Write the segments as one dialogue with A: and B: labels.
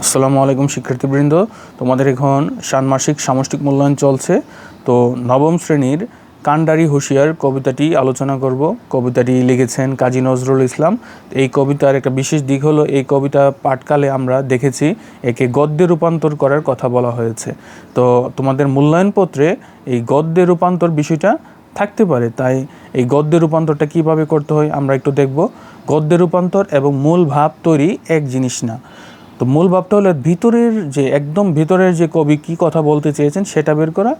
A: আসসালামু আলাইকুম শিক্ষার্থীবৃন্দ, তোমাদের এখন ষান্মাসিক সামষ্টিক মূল্যায়ন চলছে। তো নবম শ্রেণীর কান্ডারি হুঁশিয়ার কবিতাটি আলোচনা করব। কবিতাটি লিখেছেন কাজী নজরুল ইসলাম। এই কবিতার একটা বিশেষ দিক হলো এই কবিতা পাঠকালে আমরা দেখেছি একে গদ্যে রূপান্তর করার কথা বলা হয়েছে। তো তোমাদের মূল্যায়নপত্রে এই গদ্যে রূপান্তর বিষয়টা থাকতে পারে, তাই এই গদ্যে রূপান্তরটা কিভাবে করতে হয় আমরা একটু দেখব। গদ্যে রূপান্তর এবং মূল ভাব তৈরি এক জিনিস না। তো মূল ভাবটা হলো ভিতরের যে একদম ভিতরের যে কবি কী কথা বলতে চেয়েছেন সেটা বের করা,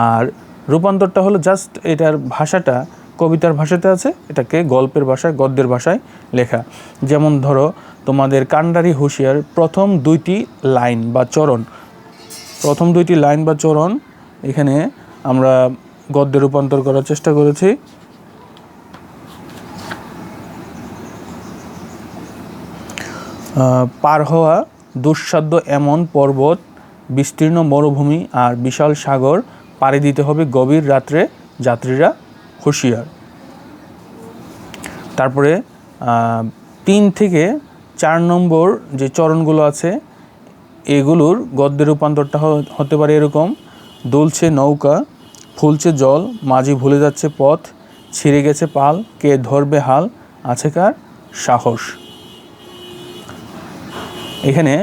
A: আর রূপান্তরটা হলো জাস্ট এটার ভাষাটা কবিতার ভাষাতে আছে, এটাকে গল্পের ভাষায় গদ্যের ভাষায় লেখা। যেমন ধরো তোমাদের কান্ডারি হুঁশিয়ার প্রথম দুইটি লাইন বা চরণ এখানে আমরা গদ্যে রূপান্তর করার চেষ্টা করেছি। পার হওয়া দুঃসাধ্য এমন পর্বত, বিস্তীর্ণ মরুভূমি আর বিশাল সাগর পাড়ি দিতে হবে গভীর রাত্রে, যাত্রীরা হুঁশিয়ার। তারপরে 3 থেকে 4 নম্বর যে চরণগুলো আছে এগুলোর গদ্যের রূপান্তরটা হতে পারে এরকম: দুলছে নৌকা, ফুলছে জল, মাঝি ভুলে যাচ্ছে পথ, ছিঁড়ে গেছে পাল, কে ধরবে হাল, আছে কার সাহস। এখানে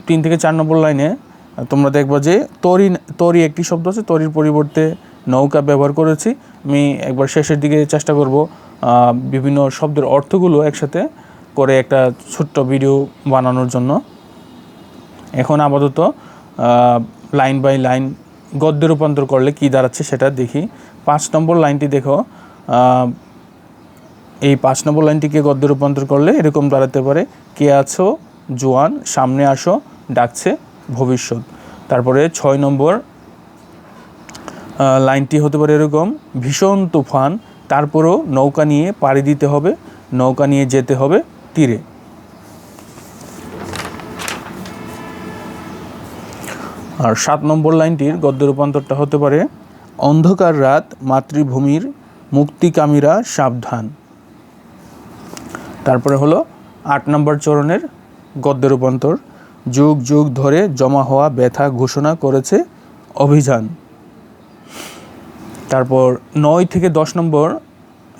A: 3 থেকে 4 নম্বর লাইনে তোমরা দেখবা যে তরি একটি শব্দ আছে, তরির পরিবর্তে নৌকা ব্যবহার করেছি। আমি একবার শেষের দিকে চেষ্টা করব বিভিন্ন শব্দের অর্থগুলো একসাথে করে একটা ছোট্ট ভিডিও বানানোর জন্য। এখন আপাতত লাইন বাই লাইন গদ্যে রূপান্তর করলে কি দাঁড়াচ্ছে সেটা দেখি। 5 নম্বর লাইনটি দেখো, এই 5 নম্বর লাইনটিকে গদ্যে রূপান্তর করলে এরকম দাঁড়াতে পারে: কে আছো জোয়ান, সামনে আসো, ডাকছে ভবিষ্যৎ। তারপরে 6 নম্বর লাইনটি হতে পারে এরকম: ভীষণ তুফান, তারপরেও নৌকা নিয়ে পাড়ি দিতে হবে, নৌকা নিয়ে যেতে হবে তীরে। আর 7 নম্বর লাইনটির গদ্য রূপান্তরটা হতে পারে: অন্ধকার রাত, মাতৃভূমির মুক্তিকামীরা সাবধান। তারপরে হলো 8 নম্বর চরণের গদ্য রূপান্তর: যুগ যুগ ধরে জমা হওয়া ব্যথা ঘোষণা করেছে অভিযান। তারপর 9 থেকে 10 নম্বর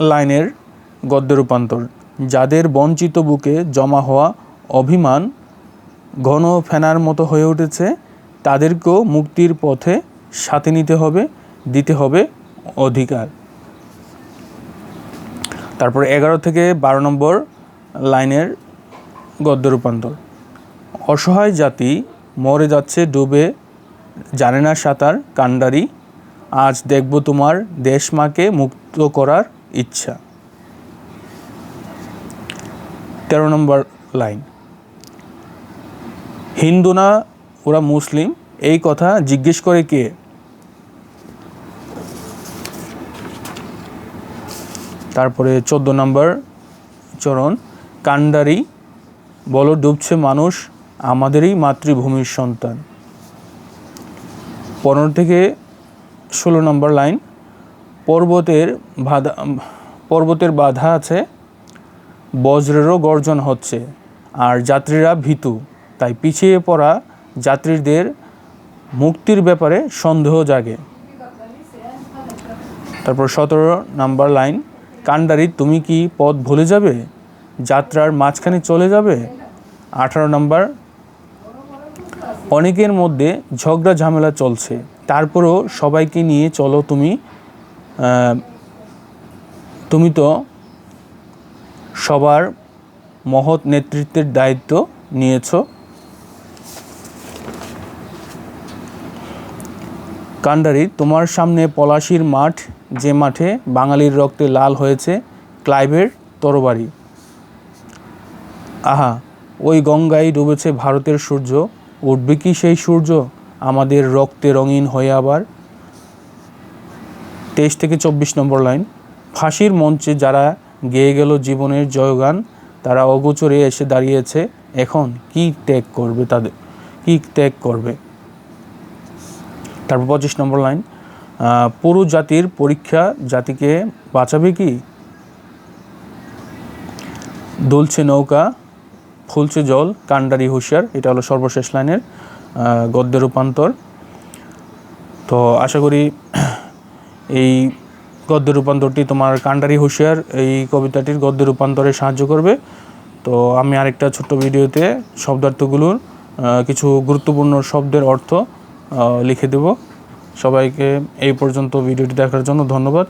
A: লাইনের গদ্য রূপান্তর: যাদের বঞ্চিত বুকে জমা হওয়া অভিমান ঘন ফেনার মতো হয়ে উঠেছে, তাদেরকেও মুক্তির পথে সাথে নিতে হবে, দিতে হবে অধিকার। তারপর 11 থেকে 12 নম্বর লাইনের গদ্য রূপান্তর: অসহায় জাতি মরে যাচ্ছে ডুবে, জানে না সাঁতার কান্ডারি, আজ দেখব তোমার দেশমাকে মুক্ত করার ইচ্ছা। 13 নম্বর লাইন: হিন্দু না ওরা মুসলিম, এই কথা জিজ্ঞেস করে কে। তারপরে 14 নম্বর চরণ: কান্ডারি বলো ডুবছে মানুষ, আমাদেরই মাতৃভূমির সন্তান। 15 থেকে 16 নম্বর লাইন: পর্বতের বাধা আছে, বজ্রেরও গর্জন হচ্ছে, আর যাত্রীরা ভীতু, তাই পিছিয়ে পড়া যাত্রীদের মুক্তির ব্যাপারে সন্দেহ জাগে। তারপর 17 নম্বর লাইন: কান্ডারি তুমি কি পথ ভুলে যাবে, যাত্রার মাঝখানে চলে যাবে। 18 নম্বর: অনেকের মধ্যে ঝগড়া ঝামেলা চলছে, তারপরেও সবাইকে নিয়ে চলো তুমি তো সবার মহৎ নেতৃত্বের দায়িত্ব নিয়েছ। কান্ডারি তোমার সামনে পলাশির মাঠ, যে মাঠে বাঙালির রক্তে লাল হয়েছে ক্লাইভের তরবারি। আহা, ওই গঙ্গায় ডুবেছে ভারতের সূর্য, উঠবে কি সেই সূর্য আমাদের রক্তে রঙিন হয়ে আবার। 23 থেকে 24 নম্বর লাইন: ফাঁসির মঞ্চে যারা গেয়ে গেল জীবনের জয়গান, তারা অগোচরে এসে দাঁড়িয়েছে, এখন কি ত্যাগ করবে। তারপর 25 নম্বর লাইন: পুরো জাতির পরীক্ষা, জাতিকে বাঁচাবে কি। দুলছে নৌকা, ফুলছে জল কান্ডারি হুঁশিয়ার, এটা হলো সর্বশেষ লাইনের গদ্যের রূপান্তর। তো আশা করি এই গদ্য রূপান্তরটি তোমার কান্ডারি হুঁশিয়ার এই কবিতাটির গদ্য রূপান্তরে সাহায্য করবে। তো আমি আরেকটা ছোট্ট ভিডিওতে শব্দার্থগুলোর কিছু গুরুত্বপূর্ণ শব্দের অর্থ লিখে দেব। সবাইকে এই পর্যন্ত ভিডিওটি দেখার জন্য ধন্যবাদ।